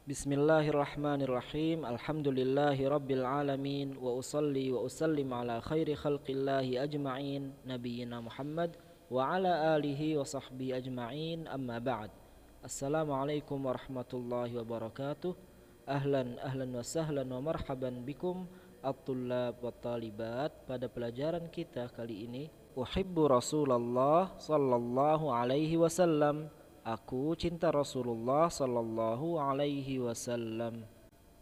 Bismillahirrahmanirrahim. Alhamdulillahi rabbil alamin. Wa usalli wa usallim ala khairi khalqillahi ajma'in, nabiyyina Muhammad wa ala alihi wa sahbihi ajma'in, amma ba'd. Assalamualaikum warahmatullahi wabarakatuh. Ahlan wa sahlan wa marhaban bikum at-tullab wa talibat. Pada pelajaran kita kali ini, uhibbu Rasulullah sallallahu alaihi wasallam. Aku cinta Rasulullah sallallahu alaihi wasallam.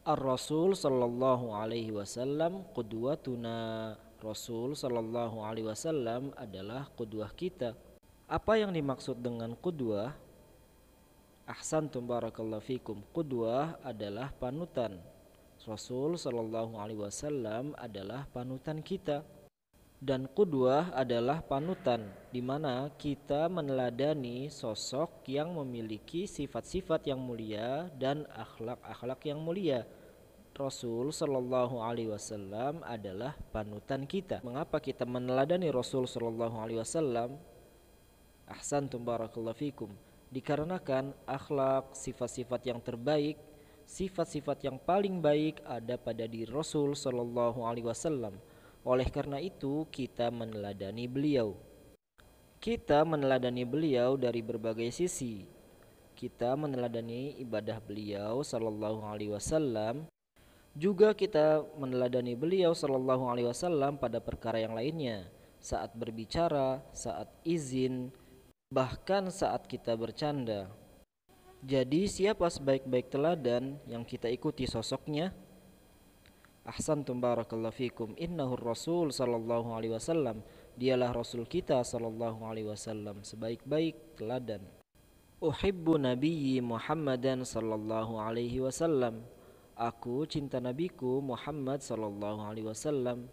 Ar-Rasul sallallahu alaihi wasallam qudwatuna. Rasul sallallahu alaihi wasallam adalah qudwah kita. Apa yang dimaksud dengan qudwah? Ahsantum barakallahu fikum. Qudwah adalah panutan. Rasul sallallahu alaihi wasallam adalah panutan kita. Dan qudwah adalah panutan, di mana kita meneladani sosok yang memiliki sifat-sifat yang mulia dan akhlak-akhlak yang mulia. Rasul sallallahu alaihi wasallam adalah panutan kita. Mengapa kita meneladani Rasul sallallahu alaihi wasallam? Ahsantum barakallahu fikum. Dikarenakan akhlak, sifat-sifat yang terbaik, sifat-sifat yang paling baik ada pada diri Rasul sallallahu alaihi wasallam. Oleh karena itu kita meneladani beliau. Kita meneladani beliau dari berbagai sisi. Kita meneladani ibadah beliau sallallahu alaihi wasallam. Juga kita meneladani beliau sallallahu alaihi wasallam pada perkara yang lainnya, saat berbicara, saat izin, bahkan saat kita bercanda. Jadi siapa sebaik-baik teladan yang kita ikuti sosoknya? Ahsantum barakallahu fikum. Innahur Rasul sallallahu alaihi wasallam. Dialah Rasul kita sallallahu alaihi wasallam, sebaik-baik teladan. Uhibbu nabiyyi Muhammadan sallallahu alaihi wasallam. Aku cinta nabiku Muhammad sallallahu alaihi wasallam.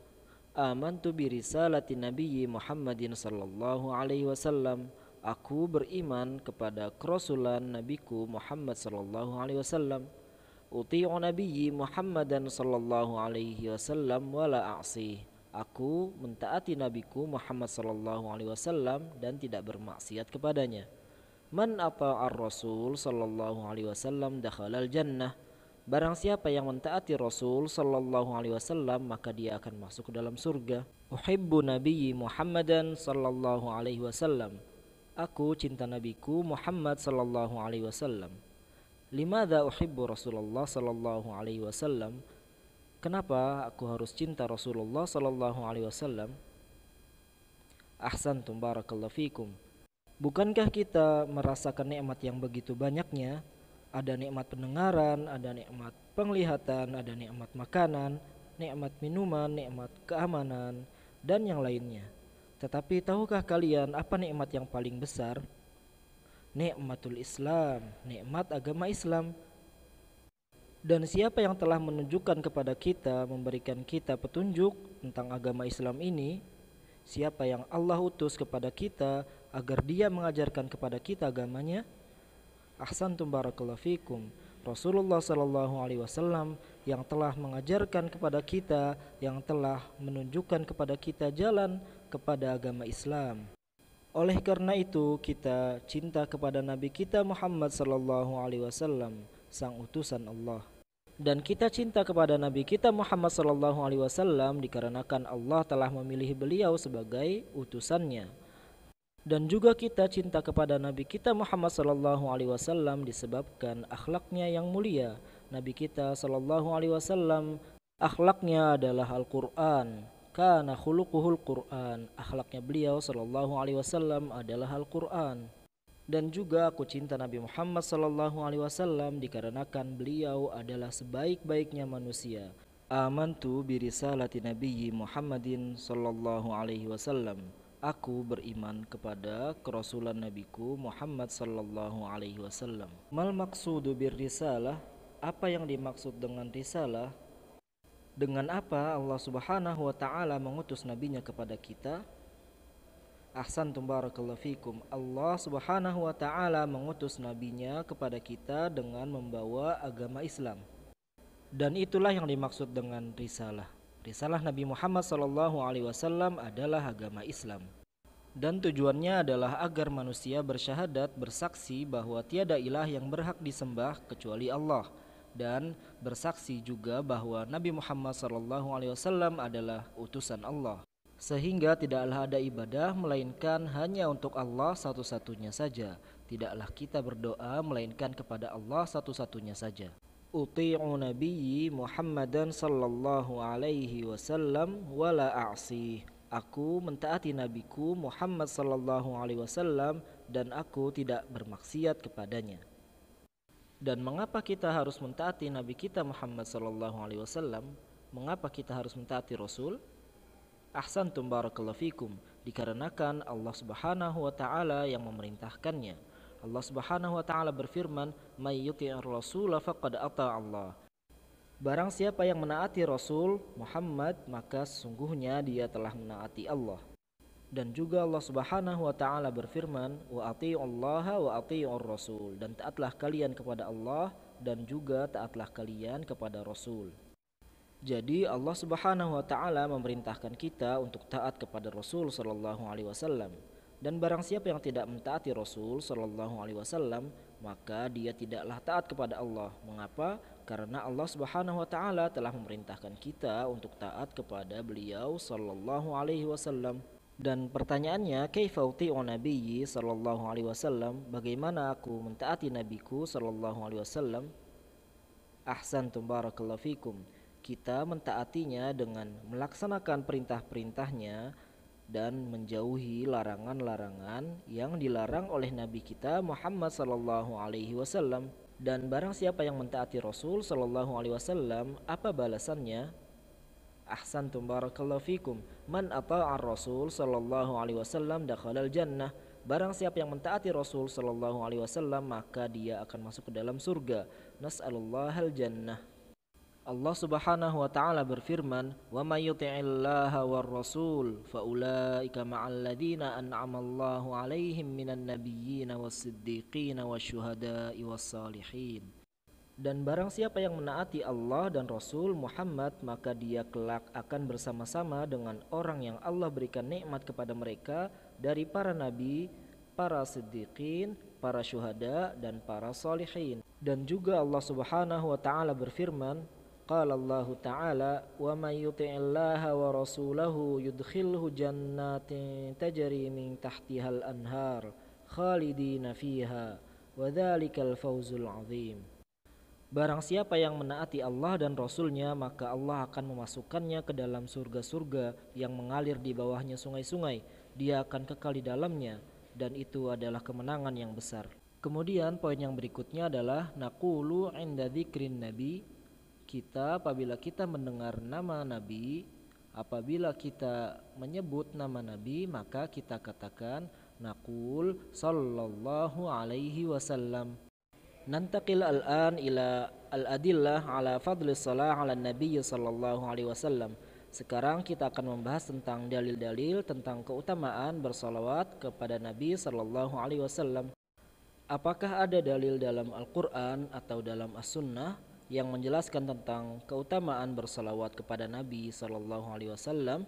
Amantu bi risalati nabiyyi Muhammadin sallallahu alaihi wasallam. Aku beriman kepada kerasulan nabiku Muhammad sallallahu alaihi wasallam. Uti'u nabiyyi Muhammadan sallallahu alaihi wasallam wa la a'si. Aku mentaati nabiku Muhammad sallallahu alaihi wasallam dan tidak bermaksiat kepadanya. Man ata'ar Rasul sallallahu alaihi wasallam dakhalal jannah. Barang siapa yang mentaati Rasul sallallahu alaihi wasallam, maka dia akan masuk ke dalam surga. Uhibbu nabiyyi Muhammadan sallallahu alaihi wasallam. Aku cinta nabiku Muhammad sallallahu alaihi wasallam. Limadha uhibbu Rasulullah sallallahu alaihi wasallam? Kenapa aku harus cinta Rasulullah sallallahu alaihi wasallam? Ahsantum barakallahu fikum. Bukankah kita merasakan nikmat yang begitu banyaknya? Ada nikmat pendengaran, ada nikmat penglihatan, ada nikmat makanan, nikmat minuman, nikmat keamanan, dan yang lainnya. Tetapi tahukah kalian apa nikmat yang paling besar? Nikmatul Islam, nikmat agama Islam. Dan siapa yang telah menunjukkan kepada kita, memberikan kita petunjuk tentang agama Islam ini? Siapa yang Allah utus kepada kita agar dia mengajarkan kepada kita agamanya? Ahsantum barakallahu fikum. Rasulullah sallallahu alaihi wasallam yang telah mengajarkan kepada kita, yang telah menunjukkan kepada kita jalan kepada agama Islam. Oleh karena itu kita cinta kepada Nabi kita Muhammad sallallahu alaihi wasallam, sang utusan Allah. Dan kita cinta kepada Nabi kita Muhammad sallallahu alaihi wasallam dikarenakan Allah telah memilih beliau sebagai utusannya. Dan juga kita cinta kepada Nabi kita Muhammad sallallahu alaihi wasallam disebabkan akhlaknya yang mulia. Nabi kita sallallahu alaihi wasallam akhlaknya adalah Al-Qur'an. Kana khuluquhul Qur'an. Akhlaknya beliau sallallahu alaihi wasallam adalah Al-Qur'an. Dan juga aku cinta Nabi Muhammad sallallahu alaihi wasallam dikarenakan beliau adalah sebaik-baiknya manusia. Amantu bi risalati nabiyyi Muhammadin sallallahu alaihi wasallam. Aku beriman kepada kerasulan nabiku Muhammad sallallahu alaihi wasallam. Mal maqsudu bir risalah? Apa yang dimaksud dengan risalah? Dengan apa Allah subhanahu wa ta'ala mengutus nabinya kepada kita? Ahsantum barakallahu fikum. Allah subhanahu wa ta'ala mengutus nabinya kepada kita dengan membawa agama Islam. Dan itulah yang dimaksud dengan risalah. Risalah Nabi Muhammad sallallahu alaihi wasallam adalah agama Islam. Dan tujuannya adalah agar manusia bersyahadat, bersaksi bahwa tiada ilah yang berhak disembah kecuali Allah, dan bersaksi juga bahwa Nabi Muhammad SAW adalah utusan Allah. Sehingga tidaklah ada ibadah melainkan hanya untuk Allah satu-satunya saja. Tidaklah kita berdoa melainkan kepada Allah satu-satunya saja. Uti'u nabiyyi Muhammadan sallallahu alaihi wasallam wala a'si. Aku mentaati nabiku Muhammad sallallahu alaihi wasallam dan aku tidak bermaksiat kepadanya. Dan mengapa kita harus mentaati nabi kita Muhammad sallallahu alaihi wasallam? Mengapa kita harus mentaati Rasul? Ahsantum barakallahu fikum. Dikarenakan Allah Subhanahu wa taala yang memerintahkannya. Allah Subhanahu wa taala berfirman, "May yuti'ir rasula faqad ata Allah." Barang siapa yang menaati Rasul Muhammad, maka sesungguhnya dia telah menaati Allah. Dan juga Allah Subhanahu wa taala berfirman, "Wa atii'ullaha wa atii'ur rasul." Dan taatlah kalian kepada Allah dan juga taatlah kalian kepada Rasul. Jadi Allah Subhanahu wa taala memerintahkan kita untuk taat kepada Rasul sallallahu alaihi wasallam. Dan barang siapa yang tidak mentaati Rasul sallallahu alaihi wasallam, maka dia tidaklah taat kepada Allah. Mengapa? Karena Allah Subhanahu wa taala telah memerintahkan kita untuk taat kepada beliau sallallahu alaihi wasallam. Dan pertanyaannya, kaifa uti'u nabiyyi sallallahu alaihi wasallam? Bagaimana aku mentaati nabiku sallallahu alaihi wasallam? Ahsantum barakallahu fikum. Kita mentaatinya dengan melaksanakan perintah-perintahnya dan menjauhi larangan-larangan yang dilarang oleh Nabi kita Muhammad sallallahu alaihi wasallam. Dan barang siapa yang mentaati Rasul sallallahu alaihi wasallam, apa balasannya? Ahsantum barakallahu fikum. Man ata'a Rasul sallallahu alaihi wasallam dakhalal jannah. Barang siapa yang mentaati Rasul sallallahu alaihi wasallam, maka dia akan masuk ke dalam surga. Nas'alullahal jannah. Allah Subhanahu wa taala berfirman, "Wa may yuti'illaha war rasul fa ulaika ma'al ladzina an'ama Allahu 'alaihim minan nabiyyin was-siddiqin wasyuhada'i was-salihin." Dan barang siapa yang menaati Allah dan Rasul Muhammad, maka dia kelak akan bersama-sama dengan orang yang Allah berikan nikmat kepada mereka dari para nabi, para siddiqin, para syuhada dan para salihin. Dan juga Allah Subhanahu wa taala berfirman, qala Allah ta'ala, wa may yuti'illaha wa rasulahu yudkhilhu jannatin tajri min tahtihal anhar khalidina fiha wa dzalikal fawzul 'adzim. Barang siapa yang menaati Allah dan Rasulnya, maka Allah akan memasukkannya ke dalam surga-surga yang mengalir di bawahnya sungai-sungai. Dia akan kekal di dalamnya, dan itu adalah kemenangan yang besar. Kemudian poin yang berikutnya adalah naqulu 'inda dzikrin nabi. Kita apabila kita mendengar nama Nabi, apabila kita menyebut nama Nabi, maka kita katakan naqul sallallahu alaihi wasallam. Nantaqil al-an ila al-adillah ala fadli salah ala nabi sallallahu alaihi wasallam. Sekarang kita akan membahas tentang dalil-dalil tentang keutamaan bersalawat kepada Nabi sallallahu alaihi wasallam. Apakah ada dalil dalam Al-Qur'an atau dalam As-Sunnah yang menjelaskan tentang keutamaan bersalawat kepada Nabi sallallahu alaihi wasallam?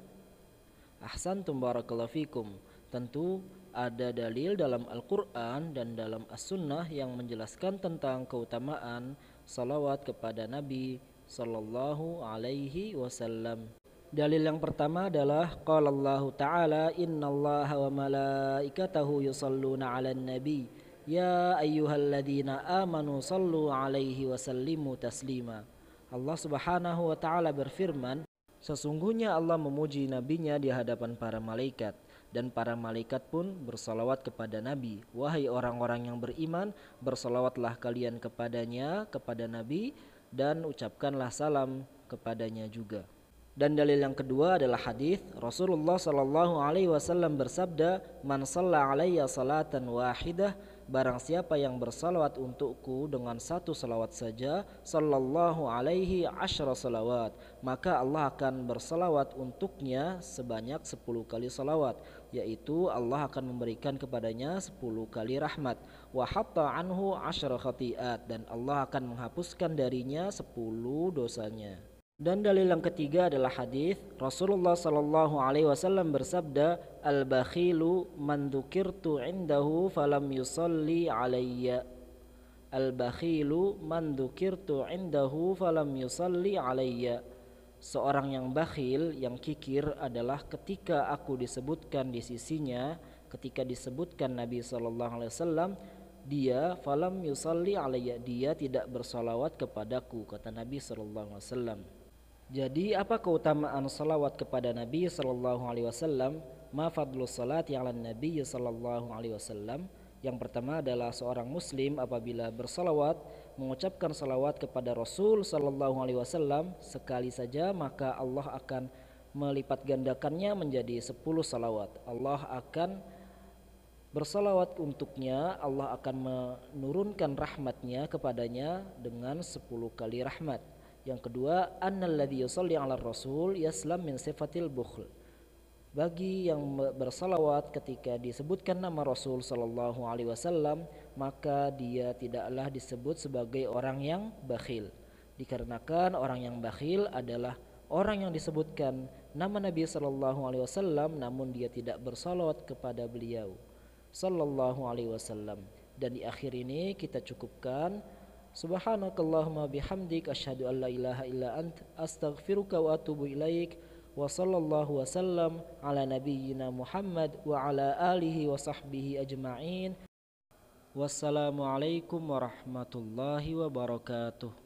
Ahsantum barakallahu fikum. Tentu ada dalil dalam Al-Qur'an dan dalam As-Sunnah yang menjelaskan tentang keutamaan salawat kepada Nabi sallallahu alaihi wasallam. Dalil yang pertama adalah qala Allah Ta'ala, innallaha wa malaikatahu yusalluna 'alan nabi ya ayyuhalladzina amanu sallu 'alaihi wa sallimu taslima. Allah Subhanahu wa taala berfirman, sesungguhnya Allah memuji nabinya di hadapan para malaikat, dan para malaikat pun bersalawat kepada Nabi. Wahai orang-orang yang beriman, bersalawatlah kalian kepadanya, kepada Nabi, dan ucapkanlah salam kepadanya juga. Dan dalil yang kedua adalah hadis Rasulullah sallallahu alaihi wasallam bersabda, "Man shalla 'alayya salatan wahidah, barang siapa yang bersalawat untukku dengan satu salawat saja, sallallahu alaihi asyra salawat, maka Allah akan bersalawat untuknya sebanyak 10 kali salawat, yaitu Allah akan memberikan kepadanya 10 kali rahmat, wa hatta anhu asyra khati'at, dan Allah akan menghapuskan darinya 10 dosanya." Dan dalil yang ketiga adalah hadis Rasulullah sallallahu alaihi wasallam bersabda, "Al-bakhilu man dzukirtu 'indahu falam yusalli alayya." Al-bakhilu man dzukirtu indahu falam yusalli alayya. Seorang yang bakhil, yang kikir adalah ketika aku disebutkan di sisinya, ketika disebutkan Nabi sallallahu alaihi wasallam, dia falam yusalli alayya, dia tidak bersalawat kepadaku, kata Nabi sallallahu alaihi wasallam. Jadi apa keutamaan salawat kepada Nabi sallallahu alaihi wasallam? Ma fadlus salati 'alan Nabi sallallahu alaihi wasallam? Yang pertama adalah seorang muslim apabila bersalawat, mengucapkan salawat kepada Rasul sallallahu alaihi wasallam sekali saja, maka Allah akan melipat gandakannya menjadi 10 salawat. Allah akan bersalawat untuknya, Allah akan menurunkan rahmatnya kepadanya dengan 10 kali rahmat. Yang kedua, annalladzi yusalli 'alar rasul yaslam min sifatil bukhl. Bagi yang bersalawat ketika disebutkan nama Rasul sallallahu alaihi wasallam, maka dia tidaklah disebut sebagai orang yang bakhil. Dikarenakan orang yang bakhil adalah orang yang disebutkan nama Nabi sallallahu alaihi wasallam namun dia tidak bersalawat kepada beliau sallallahu alaihi wasallam. Dan di akhir ini kita cukupkan. Subhanakallahumma bihamdik asyhadu an la ilaha illa ant astaghfiruka wa atubu ilaik. Wa sallallahu wasallam ala nabiyyina Muhammad wa ala alihi wa sahbihi ajma'in. Wassalamualaikum warahmatullahi wabarakatuh.